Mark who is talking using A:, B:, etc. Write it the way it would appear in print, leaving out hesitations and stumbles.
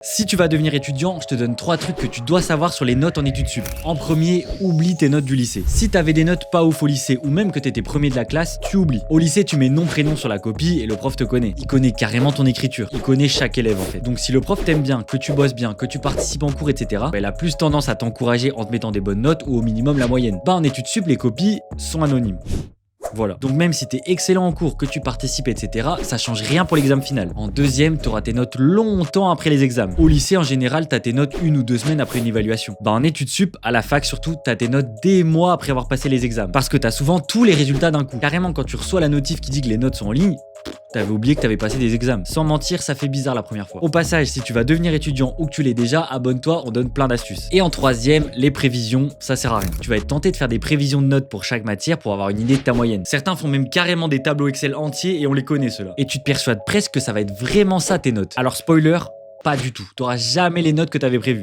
A: Si tu vas devenir étudiant, je te donne 3 trucs que tu dois savoir sur les notes en études sup. En premier, oublie tes notes du lycée. Si t'avais des notes pas ouf au lycée ou même que t'étais premier de la classe, tu oublies. Au lycée, tu mets nom prénom sur la copie et le prof te connaît. Il connaît carrément ton écriture. Il connaît chaque élève en fait. Donc si le prof t'aime bien, que tu bosses bien, que tu participes en cours, etc., il a plus tendance à t'encourager en te mettant des bonnes notes ou au minimum la moyenne. En études sup, les copies sont anonymes. Voilà. Donc même si t'es excellent en cours, que tu participes, etc., ça change rien pour l'examen final. En deuxième, t'auras tes notes longtemps après les examens. Au lycée, en général, t'as tes notes 1 ou 2 semaines après une évaluation. En études sup, à la fac surtout, t'as tes notes des mois après avoir passé les examens. Parce que t'as souvent tous les résultats d'un coup. Carrément, quand tu reçois la notif qui dit que les notes sont en ligne, t'avais oublié que t'avais passé des examens. Sans mentir, ça fait bizarre la première fois. Au passage, si tu vas devenir étudiant ou que tu l'es déjà, abonne-toi, on donne plein d'astuces. Et en troisième, les prévisions, ça sert à rien. Tu vas être tenté de faire des prévisions de notes pour chaque matière pour avoir une idée de ta moyenne. Certains font même carrément des tableaux Excel entiers et on les connaît ceux-là. Et tu te persuades presque que ça va être vraiment ça tes notes. Alors spoiler, pas du tout. T'auras jamais les notes que t'avais prévues.